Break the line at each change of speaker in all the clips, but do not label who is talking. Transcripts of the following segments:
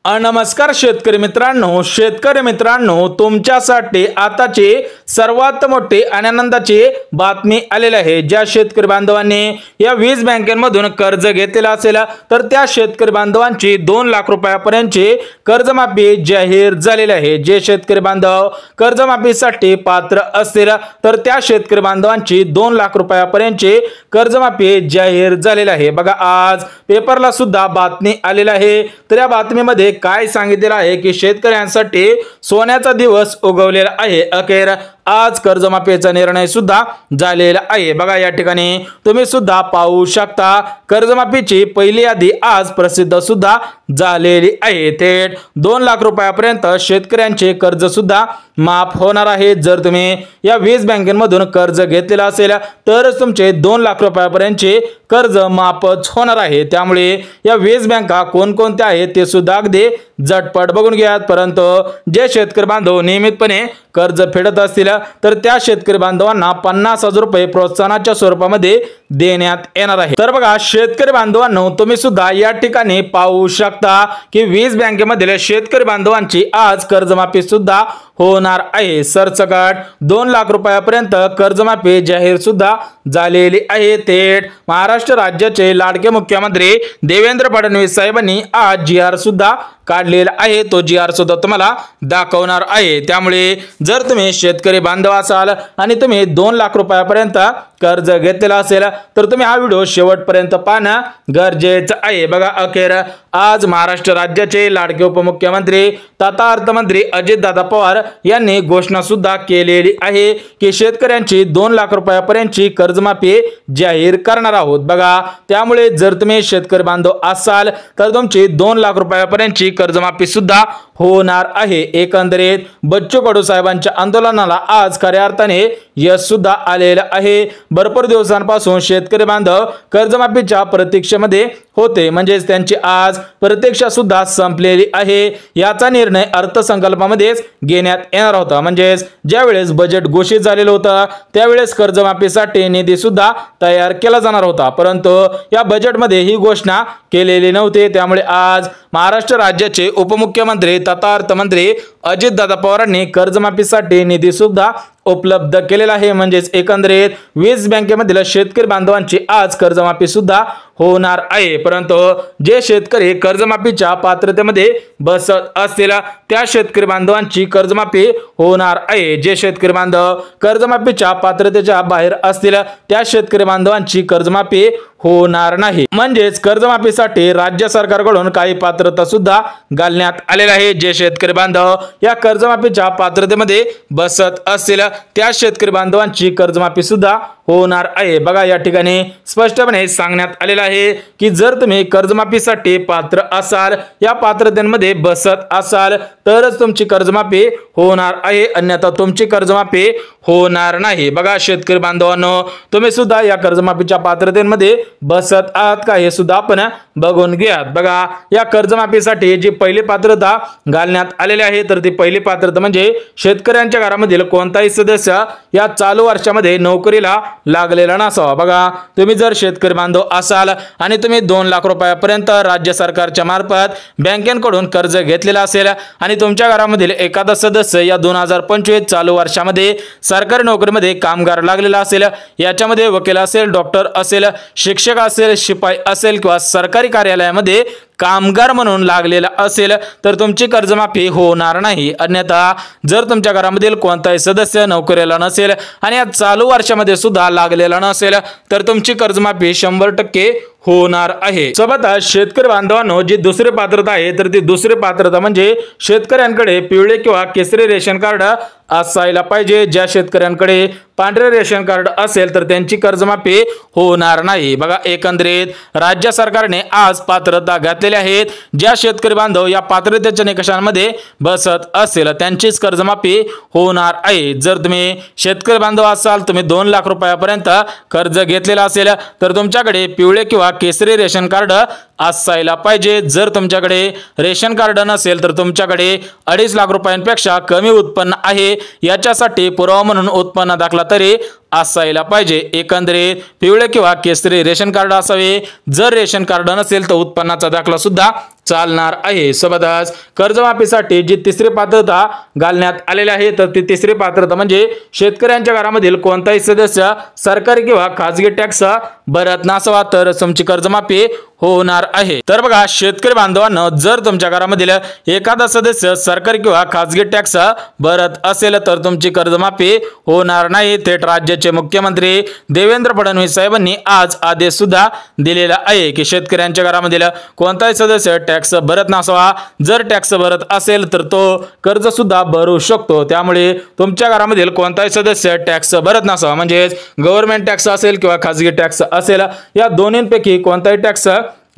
नमस्कार शेतकरी मित्रांनो तुमच्यासाठी आताची सर्वात मोठी आनंदाची बातमी आलेली आहे। ज्या शेतकरी बांधवांनी या वीज बँकेमधून कर्ज घेतलेला असेल तर त्या शेतकरी बांधवांची 2 लाख रुपयापर्यंतची कर्जमाफी जाहीर झालेली आहे। जे शेतकरी बांधव कर्जमाफीसाठी पात्र असतील तर त्या शेतकरी बांधवांची 2 लाख रुपयापर्यंतची कर्जमाफी जाहीर झालेली आहे। बघा आज पेपरला सुद्धा बातमी आलेली आहे। तर या बातमीमध्ये काय सांगितलेलं आहे की शेतकऱ्यांसाठी सोन्याचा दिवस उगवलेला आहे। अखेर आज कर्जमाफीचा निर्णय सुद्धा झालेला आहे। बघा या ठिकाणी तुम्ही सुद्धा पाहू शकता कर्जमाफीची पहिली यादी आज प्रसिद्ध सुद्धा झालेली आहे। थेट 2 लाख रुपयापर्यंत शेतकऱ्यांचे कर्ज सुद्धा माफ होणार आहे। जर तुम्ही या वीज बँकेमधून कर्ज घेतलेला असेल तरच तुमचे 2 लाख रुपयापर्यंतचे कर्ज माफच होणार आहे। त्यामुळे या वीज बँका कोणकोणत्या आहेत ते सुद्धा अगदी झटपट बघून घ्या। परंतु जे शेतकरी बांधव नियमितपणे कर्ज फेडत असतील तर त्या शेतकरी बांधवांना 50,000 रुपये प्रोत्साहनाच्या स्वरूपामध्ये देण्यात येणार आहे। तर बघा शेतकरी बांधवांनो तुम्ही सुद्धा या ठिकाणी पाहू शकता की वीज बँकेमधील शेतकरी बांधवांची आज कर्जमाफी सुद्धा होणार आहे। सरसकट 2 लाख रुपयापर्यंत कर्जमाफी जाहीर सुद्धा झालेली आहे। थेट महाराष्ट्र राज्याचे लाडके मुख्यमंत्री देवेंद्र फडणवीस साहेबांनी आज जी.आर. सुद्धा काढलेला आहे। तो जी.आर. सुद्धा तुम्हाला दाखवणार आहे। त्यामुळे जर तुम्ही शेतकरी बांधव असाल आणि तुम्ही 2 लाख रुपयापर्यंत कर्ज घेतलेला असेल तर तुम्ही हा व्हिडिओ शेवटपर्यंत पाहणं गरजेचं आहे। बघा अखेर आज महाराष्ट्र राज्याचे लाडके उपमुख्यमंत्री तथा अर्थमंत्री अजितदादा पवार यांनी घोषणा सुद्धा केलेली आहे की शेतकऱ्यांची 2 लाख रुपयापर्यंतची कर्जमाफी जाहीर करणार आहोत। बघा त्यामुळे जर तुम्ही शेतकरी बांधव असाल तर तुमची 2 लाख रुपयापर्यंतची कर्जमाफी सुद्धा होणार आहे। एकंदरीत बच्चू कडू साहेबांच्या आंदोलनाला आज खऱ्या अर्थाने यश सुद्धा आलेलं आहे। भरपूर दिवसांपासून शेतकरी बांधव कर्जमाफीच्या प्रतीक्षेमध्ये होते, म्हणजे त्यांची आज प्रतीक्षा सुद्धा संपलेली आहे। याचा निर्णय अर्थसंकल्पामध्येच घेण्यात येणार होता, म्हणजे ज्यावेळेस बजेट घोषित झालेलं होतं त्यावेळेस कर्जमाफीसाठी निधी सुद्धा तयार केला जाणार होता, परंतु या बजेटमध्ये ही घोषणा केलेली नव्हती। त्यामुळे आज महाराष्ट्र राज्याचे उपमुख्यमंत्री तथा अर्थमंत्री अजितदादा पवारांनी कर्जमाफीसाठी निधी सुद्धा उपलब्ध केलेला आहे। म्हणजेच एकंदरीत वीज बँकेमधील शेतकरी बांधवांची आज कर्जमाफी सुद्धा होणार आहे। परंतु जे शेतकरी कर्जमाफीच्या पात्रतेमध्ये बसत असतील त्या शेतकरी बांधवांची कर्जमाफी होणार आहे। जे शेतकरी बांधव कर्जमाफीच्या पात्रतेच्या बाहेर असतील त्या शेतकरी बांधवांची कर्जमाफी होणार नाही। म्हणजेच कर्जमाफीसाठी राज्य सरकारकडून काही पात्रता सुद्धा घालण्यात आलेली आहे। जे शेतकरी बांधव या कर्जमाफीच्या पात्रतेमध्ये बसत असतील त्या शेतकरी बांधवांची कर्जमाफी सुद्धा होणार आहे। बघा या ठिकाणी स्पष्टपणे सांगण्यात आलेलं आहे की जर तुम्ही कर्जमाफीसाठी पात्र असाल, या पात्रतेमध्ये बसत असाल तरच तुमची कर्जमाफी होणार आहे, अन्यथा तुमची कर्जमाफी होणार नाही। बघा शेतकरी बांधवांनो तुम्ही सुद्धा या कर्जमाफीच्या पात्रतेमध्ये बसत आहात का हे सुद्धा आपण बघून घ्या। बघा या कर्जमाफीसाठी जी पहिली पात्रता घालण्यात आलेली आहे तर ती पहिली पात्रता म्हणजे शेतकऱ्यांच्या घरामधील कोणताही सदस्य या चालू वर्षामध्ये नोकरीला लागलेला नसावा। बघा तुम्ही जर शेतकरी बांधव असाल आणि तुम्ही 2 लाख रुपयापर्यंत राज्य सरकारच्या मार्फत बँकेकडून कर्ज घेतलेला असेल आणि तुमच्या घरामधील एखादा सदस्य या 2025 चालू वर्षामध्ये सरकारी नोकरीमध्ये कामगार लागलेला असेल, याच्यामध्ये वकील असेल, डॉक्टर असेल, शिक्षक असेल, शिपाई असेल किंवा सरकारी कार्यालयामध्ये कामगार म्हणून लागलेला असेल तर तुमची कर्जमाफी होणार नाही। अन्यथा जर तुमच्या घरामधील कोणताही सदस्य नोकरीला नसेल आणि या चालू वर्षामध्ये सुद्धा लागलेला नसेल तर तुमची कर्जमाफी 100% होणार आहे। सोबतच शेतकरी बांधवांनो जी दुसरी पात्रता आहे तर ती दुसरी पात्रता म्हणजे शेतकऱ्यांकडे पिवळे किंवा केसरी रेशन कार्ड असायला पाहिजे। ज्या शेतकऱ्यांकडे पांढरे रेशन कार्ड असेल तर त्यांची कर्जमाफी होणार नाही। बघा एकंदरीत राज्य सरकारने आज पात्रता घातलेली आहेत। ज्या शेतकरी बांधव या पात्रतेच्या निकषांमध्ये बसत असेल त्यांचीच कर्जमाफी होणार आहे। जर तुम्ही शेतकरी बांधव असाल, तुम्ही 2 लाख रुपयापर्यंत कर्ज घेतलेला असेल तर तुमच्याकडे पिवळे किंवा केसरी रेशन कार्ड असायला पाहिजे। जर तुमच्याकडे रेशन कार्ड नसेल तर तुमच्याकडे 2.5 लाख रुपयांपेक्षा कमी उत्पन्न आहे याच्यासाठी पुरावा म्हणून उत्पन्न दाखला तरी असायला पाहिजे। एकंदरीत पिवळे किंवा केसरी रेशन कार्ड असावे। जर रेशन कार्ड नसेल तर उत्पन्नाचा दाखला सुद्धा चालणार आहे। सोबतच कर्जमाफीसाठी जी तिसरी पात्रता घालण्यात आलेली आहे तर ती तिसरी पात्रता म्हणजे शेतकऱ्यांच्या घरामधील कोणताही सदस्य सरकारी किंवा खाजगी टॅक्स भरत नसावा तर तुमची कर्जमाफी होणार आहे। तर बघा शेतकरी बांधवांनो, जर तुमच्या घरामधील एखादा सदस्य सरकारी किंवा खाजगी टॅक्स भरत असेल तर तुमची कर्जमाफी होणार नाही। थेट राज्याचे मुख्यमंत्री देवेंद्र फडणवीस साहेबांनी आज आदेश सुद्धा दिलेला आहे की शेतकऱ्यांच्या घरामधील कोणताही सदस्य टॅक्स भरत नसावा। जर टॅक्स भरत असेल तर तो कर्ज सुद्धा भरू शकतो। त्यामुळे तुमच्या घरामधील कोणताही सदस्य टॅक्स भरत नसावा, म्हणजे गव्हर्नमेंट टॅक्स असेल किंवा खाजगी टॅक्स असेल, या दोन्हींपैकी कोणताही टॅक्स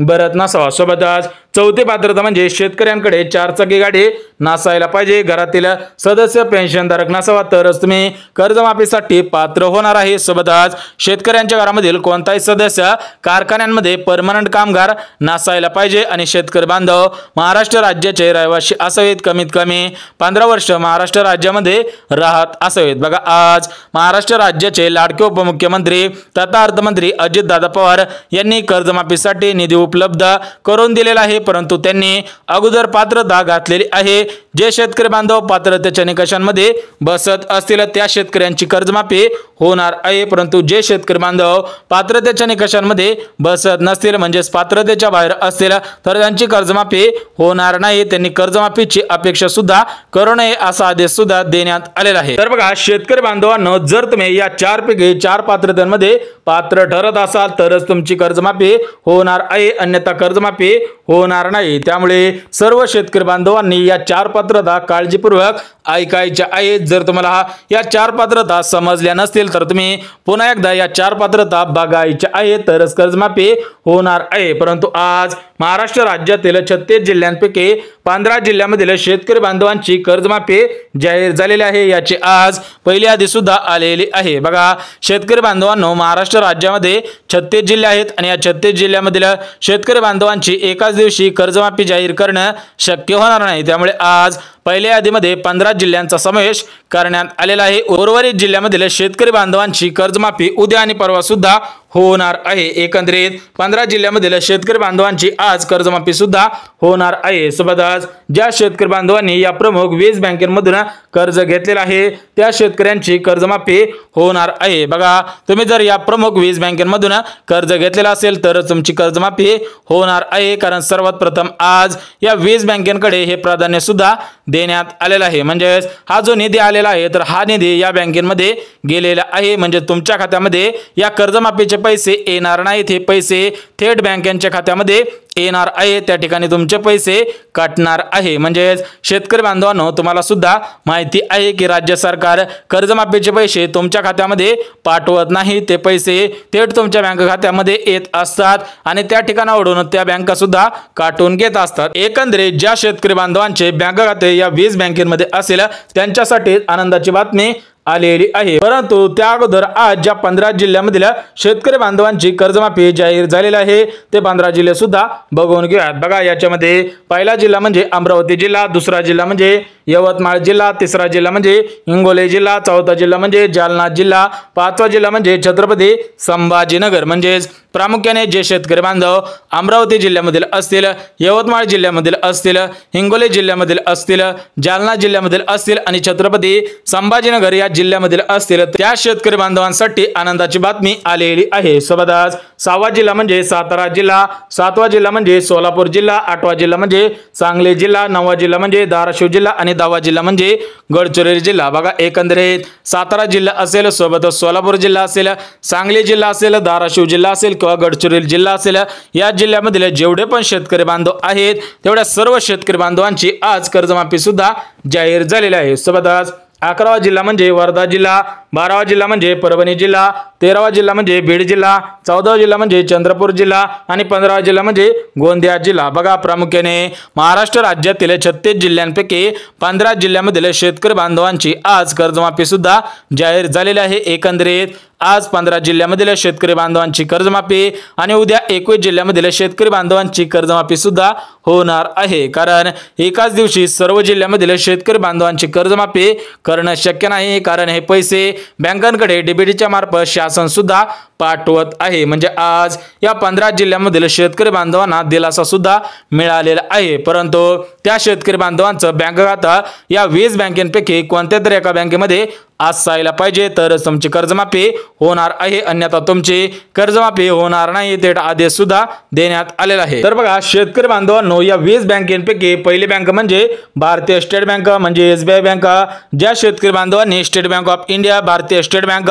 भरत नसावा। सोबतच चौथी पात्रता म्हणजे शेतकऱ्यांकडे 4 चाकी गाडी नसायला पाहिजे। घरातील सदस्य पेन्शनधारक नसावा तरच तुम्ही कर्जमाफीसाठी पात्र होणार आहे। सोबतच शेतकऱ्यांच्या घरामधील कोणताही सदस्य कारखान्यांमध्ये परमनंट कामगार नसायला पाहिजे आणि शेतकरी बांधव महाराष्ट्र राज्याचे रहिवासी असावेत। कमीत कमी 15 वर्ष महाराष्ट्र राज्यामध्ये राहत असावेत। बघा आज महाराष्ट्र राज्याचे लाडके उपमुख्यमंत्री तथा अर्थमंत्री अजितदादा पवार यांनी कर्जमाफीसाठी निधी उपलब्ध करून दिलेला आहे, परंतु त्यांनी अगोदर पात्रता घातलेली आहे। जे शेतकरी बांधव पात्रतेच्या निकषांमध्ये बसत असतील त्या शेतकऱ्यांची कर्जमाफी होणार आहे, परंतु जे शेतकरी बांधव पात्रतेच्या निकषांमध्ये बसत नसतील म्हणजे पात्रतेच्या बाहेर असतील तर त्यांची कर्जमाफी होणार नाही। त्यांनी कर्जमाफीची अपेक्षा सुद्धा करू नये असा आदेश सुद्धा देण्यात आलेला आहे। तर बघा शेतकरी बांधवांनो, जर तुम्ही या 4 पैकी 4 पात्रतांमध्ये पात्र ठरत असाल तरच तुमची कर्जमाफी होणार आहे, अन्यथा कर्जमाफी होणार नाही। त्यामुळे सर्व शेतकरी बांधवांनी या 4 पात्रता काळजीपूर्वक ऐकायच्या आहेत। जर तुम्हाला या 4 पात्रता समजल्या नसतील तर तुम्ही पुन्हा एकदा या 4 पात्रता बघायच्या आहेत तरच कर्जमाफी होणार आहे। परंतु आज महाराष्ट्र राज्यातील 36 जिल्ह्यांपैकी 15 जिल्ह्यांमधील शेतकरी बांधवांची कर्जमाफी जाहीर झालेली आहे। याची आज पहिली यादी सुद्धा आलेली आहे। बघा शेतकरी बांधवांनो, महाराष्ट्र राज्यामध्ये 36 जिल्हे आहेत आणि या 36 जिल्ह्यांमधील शेतकरी बांधवांची एकाच दिवशी कर्जमाफी जाहीर करणं शक्य होणार नाही। त्यामुळे आज पहिल्या यादीमध्ये 15 जिल्ह्यांचा समावेश करण्यात आलेला आहे। उर्वरित जिल्ह्यांमधील शेतकरी बांधवांची कर्जमाफी उद्या आणि परवा सुद्धा होणार आहे। एकंदरीत 15 जिल्ह्यांमधील शेतकरी बांधवांची आज कर्जमाफी सुद्धा होणार आहे। सोबतच ज्या शेतकरी बांधवांनी या प्रमुख 20 बँकेमधून कर्ज घेतलेले आहे त्या शेतकऱ्यांची कर्जमाफी होणार आहे। बघा तुम्ही जर या प्रमुख 20 बँकेमधून कर्ज घेतलेला असेल तर तुमची कर्जमाफी होणार आहे, कारण सर्वात प्रथम आज या 20 बँकेकडे हे प्राधान्य सुद्धा देण्यात आलेला आहे। म्हणजे हा जो निधी आलेला आहे तर हा निधी या बँकेमध्ये गेलेला आहे, म्हणजे तुमच्या खात्यामध्ये या कर्जमाफीचे पैसे येणार नाहीत। हे पैसे थेट बँकेच्या खात्यामध्ये येणार आहे, त्या ठिकाणी तुमचे पैसे काटणार आहे। म्हणजे शेतकरी बांधवांनो, तुम्हाला सुद्धा माहिती आहे की राज्य सरकार कर्जमाफीचे पैसे तुमच्या खात्यामध्ये पाठवत नाही, ते पैसे थेट तुमच्या बँक खात्यामध्ये येत असतात आणि त्या ठिकाणावरून त्या बँका सुद्धा काटून घेत असतात। एकंदरीत ज्या शेतकरी बांधवांचे बँक खाते या 20 बँकेमध्ये असेल त्यांच्यासाठी आनंदाची बातमी आलेली आहे। परंतु त्या अगोदर आज ज्या 15 जिल्ह्यांमधील शेतकरी बांधवांची कर्जमाफी जाहीर झालेली आहे ते 15 जिल्हे सुद्धा बघून घेऊयात। बघा याच्यामध्ये पहिला जिल्हा म्हणजे अमरावती जिल्हा, दुसरा जिल्हा म्हणजे यवतमाळ जिल्हा, तिसरा जिल्हा म्हणजे हिंगोली जिल्हा, चौथा जिल्हा म्हणजे जालना जिल्हा, पाचवा जिल्हा म्हणजे छत्रपती संभाजीनगर। म्हणजे प्रामुख्याने जे शेतकरी बांधव अमरावती जिल्ह्यामधील असतील, यवतमाळ जिल्ह्यामधील असतील, हिंगोली जिल्ह्यामधील असतील, जालना जिल्ह्यामधील असतील आणि छत्रपती संभाजीनगर या जिल्ह्यामधील असतील त्या शेतकरी बांधवांसाठी आनंदाची बातमी आलेली आहे। सोबतच 6वा जिल्हा म्हणजे सातारा जिल्हा, 7वा जिल्हा म्हणजे सोलापूर जिल्हा, 8वा जिल्हा म्हणजे सांगली जिल्हा, 9वा जिल्हा म्हणजे धाराशिव जिल्हा आणि 10वा जिल्हा म्हणजे गडचिरोली जिल्हा। बघा एकंदरीत सातारा जिल्हा असेल, सोबतच सोलापूर जिल्हा असेल, सांगली जिल्हा असेल, धाराशिव जिल्हा असेल किंवा गडचिरोली जिल्हा असेल, या जिल्ह्यामधील जेवढे पण शेतकरी बांधव आहेत तेवढ्या सर्व शेतकरी बांधवांची आज कर्जमाफी सुद्धा जाहीर झालेली आहे। सोबतच 11वा जिल्हा म्हणजे वर्धा जिल्हा, 12वा जिल्हा म्हणजे परभणी जिल्हा, 13वा जिल्हा म्हणजे बीड जिल्हा, 14वा जिल्हा म्हणजे चंद्रपूर जिल्हा आणि 15वा जिल्हा म्हणजे गोंदिया जिल्हा। बघा प्रामुख्याने महाराष्ट्र राज्यातील 36 जिल्ह्यांपैकी 15 जिल्ह्यांमधील शेतकरी बांधवांची आज कर्जमाफी सुद्धा जाहीर झालेली आहे। एकंदरीत आज 15 जिल्ह्यांमधील शेतकरी बांधवांची कर्जमाफी आणि उद्या 21 जिल्ह्यांमधील शेतकरी बांधवांची कर्जमाफी सुद्धा होणार आहे, कारण एकाच दिवशी सर्व जिल्ह्यांमधील शेतकरी बांधवांची कर्जमाफी करणं शक्य नाही, कारण हे पैसे बँकांकडे डीबीटीच्या मार्फत शासन सुद्धा पाठवत आहे। म्हणजे आज या 15 जिल्ह्यांमधील शेतकरी बांधवांना दिलासा सुद्धा मिळालेला आहे, परंतु त्या शेतकरी बांधवांचं बँक खाता या 20 बँकेपैकी कोणत्या तरी एका बँकेमध्ये असायला पाहिजे, तरच तुमची कर्जमाफी होणार आहे, अन्यथा तुमची कर्जमाफी होणार नाही, ते आदेश सुद्धा देण्यात आलेला आहे। तर बघा शेतकरी बांधवांनो, या 20 बँकेपैकी पहिली बँक म्हणजे भारतीय स्टेट बँक म्हणजे SBI बँक। ज्या शेतकरी बांधवांनी स्टेट बँक ऑफ इंडिया, भारतीय स्टेट बँक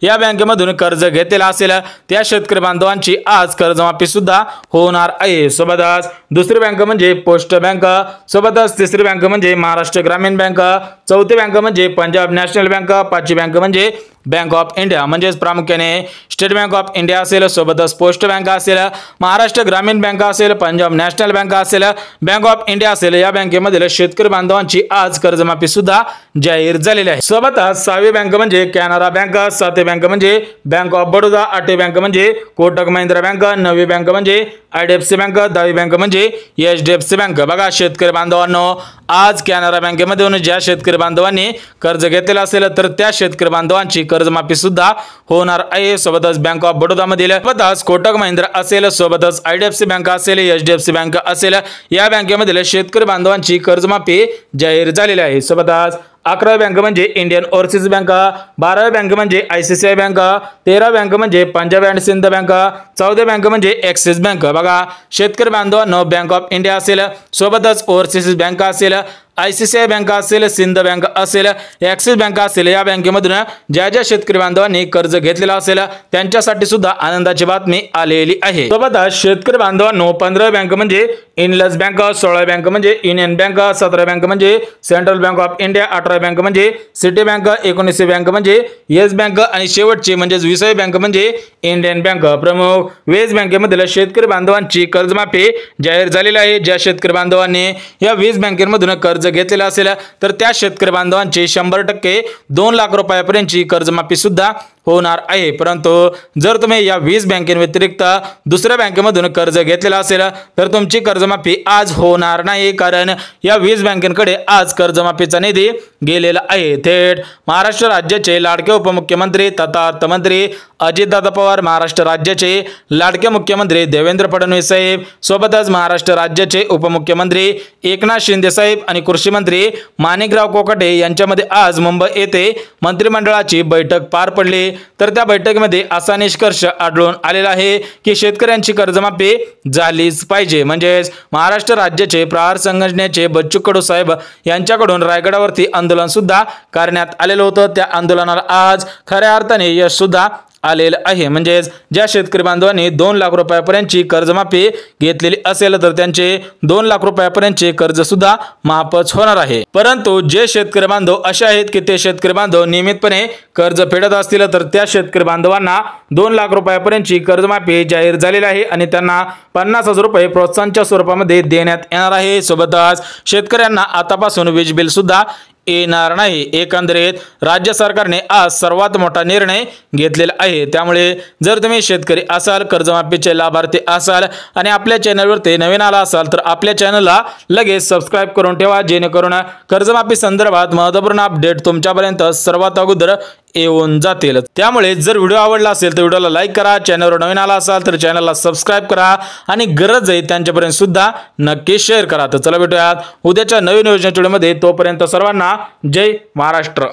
या बँकेमधून कर्ज घेतलेला असेल त्या शेतकरी बांधवांची आज कर्जमाफी सुद्धा होणार आहे। सोबतच दुसरी बँक म्हणजे पोस्ट बँक, सोबतच तिसरी बँक म्हणजे महाराष्ट्र ग्रामीण बँक, चौथी बँक म्हणजे पंजाब नॅशनल बँक, पाचवी बँक म्हणजे बँक ऑफ इंडिया। म्हणजे प्रामुख्याने स्टेट बँक ऑफ इंडिया असेल, सोबतच पोस्ट बँक असेल, महाराष्ट्र ग्रामीण बँक असेल, पंजाब नॅशनल बँक असेल, बँक ऑफ इंडिया असेल, या बँकेमधील शेतकरी बांधवांची आज कर्जमाफी सुद्धा जाहीर झालेली आहे। सोबतच 6वी बँक म्हणजे कॅनरा बँक, 7वी बँक म्हणजे बँक ऑफ बडोदा, 8वी बँक म्हणजे कोटक महिंद्रा बँक, 9वी बँक म्हणजे IDFC बँक, 10वी बँक म्हणजे HDFC बँक। बघा शेतकरी बांधवांनो, आज कॅनरा बँकेमधून ज्या शेतकरी बांधवांनी कर्ज घेतलेलं असेल तर त्या शेतकरी बांधवांची कर्जमाफी सुद्धा होणार आहे। सोबतच बँक ऑफ बडोदा मधील, सोबतच कोटक महिंद्रा असेल, सोबतच IDFC बँक असेल, HDFC बँक असेल, या बँकेमधील शेतकरी बांधवांची कर्जमाफी जाहीर झालेली आहे। सोबतच 11वी बँक म्हणजे इंडियन ओव्हरसीज बँक, 12वी बँक म्हणजे ICICI बँक, 13वी बँक म्हणजे पंजाब अँड सिंध बँक, 14वी बँक म्हणजे ॲक्सिस बँक। बघा शेतकरी बांधवांनो, बँक ऑफ इंडिया असेल, सोबतच ओव्हरसीज बँक असेल, ICICI बँक असेल, सिंध बँक असेल, ॲक्सिस बँक असेल, या बँकेमधून ज्या शेतकरी बांधवांनी कर्ज घेतलेलं असेल त्यांच्यासाठी सुद्धा आनंदाची बातमी आलेली आहे। सोबतच शेतकरी बांधवांनो, 15वी बँक म्हणजे इनलस बँक, 16वी बँक म्हणजे युनियन बँक, 17वी बँक म्हणजे सेंट्रल बँक ऑफ इंडिया, 18वी बँक म्हणजे सिटी बँक, 19वी बँक म्हणजे येस बँक आणि शेवटची म्हणजे 20वी बँक म्हणजे इंडियन बँक। प्रमुख 20 बँकेमधील शेतकरी बांधवांची कर्जमाफी जाहीर झालेली आहे। ज्या शेतकरी बांधवांनी या 20 बँकेमधून कर्ज घेतलेला असेल तर त्या शेतकरी बांधवांची 100% 2 लाख रुपयापर्यंतची कर्जमाफी सुद्धा होणार आहे। परंतु जर तुम्ही या 20 बँकेव्यतिरिक्त दुसऱ्या बँकेमधून कर्ज घेतलेला असेल तर तुमची कर्जमाफी आज होणार नाही, कारण या 20 बँकेकडे आज कर्जमाफीचा निधी गेलेला आहे। थेट महाराष्ट्र राज्याचे लाडके उपमुख्यमंत्री तथा अर्थमंत्री अजितदादा पवार, महाराष्ट्र राज्याचे लाडके मुख्यमंत्री देवेंद्र फडणवीस साहेब, सोबतच महाराष्ट्र राज्याचे उपमुख्यमंत्री एकनाथ शिंदे साहेब आणि कृषी मंत्री माणिकराव कोकाटे यांच्यामध्ये आज मुंबई येथे मंत्रिमंडळाची बैठक पार पडली। तर त्या बैठकीमध्ये असा निष्कर्ष आढळून आलेला आहे की शेतकऱ्यांची कर्जमाफी झालीच पाहिजे। म्हणजेच महाराष्ट्र राज्याचे प्रहार संघटनेचे बच्चू कडू साहेब यांच्याकडून रायगडावरती आंदोलन सुद्धा करण्यात आलेलं होतं। त्या आंदोलनाला आज खऱ्या अर्थाने यश सुद्धा आलेलं आहे। म्हणजेच ज्या शेतकरी बांधवांनी 2 लाख रुपयापर्यंतची कर्जमाफी घेतलेली असेल तर त्यांचे 2 लाख रुपयापर्यंतचे कर्ज सुद्धा माफच होणार आहे। परंतु जे शेतकरी बांधव असे आहेत की ते शेतकरी बांधव नियमितपणे कर्ज फेडत असतील तर त्या शेतकरी बांधवांना 2 लाख रुपयापर्यंतची कर्जमाफी जाहीर झालेली आहे आणि त्यांना 50,000 रुपये प्रोत्साहनच्या स्वरूपामध्ये देण्यात येणार आहे। सोबतच शेतकऱ्यांना आतापासून वीज बिल सुद्धा येणार नाही। एकंदरीत राज्य सरकारने आज सर्वात मोठा निर्णय घेतलेला आहे। त्यामुळे जर तुम्ही शेतकरी असाल, कर्जमाफीचे लाभार्थी असाल आणि आपल्या चॅनलवरती नवीन आला असाल तर आपल्या चॅनलला लगेच सबस्क्राइब करून ठेवा, जेणेकरून कर्जमाफी संदर्भात महत्त्वपूर्ण अपडेट तुमच्यापर्यंत सर्वात अगोदर येऊन जातील। त्यामुळे जर व्हिडिओ आवडला असेल तर व्हिडिओला लाईक करा, चॅनलवर नवीन आला असाल तर चॅनलला सबस्क्राइब करा आणि गरज आहे त्यांच्यापर्यंत सुद्धा नक्की शेअर करा। तर चला भेटूयात उद्याच्या नवीन योजनेच्या व्हिडिओमध्ये, तोपर्यंत सर्वांना जय महाराष्ट्र।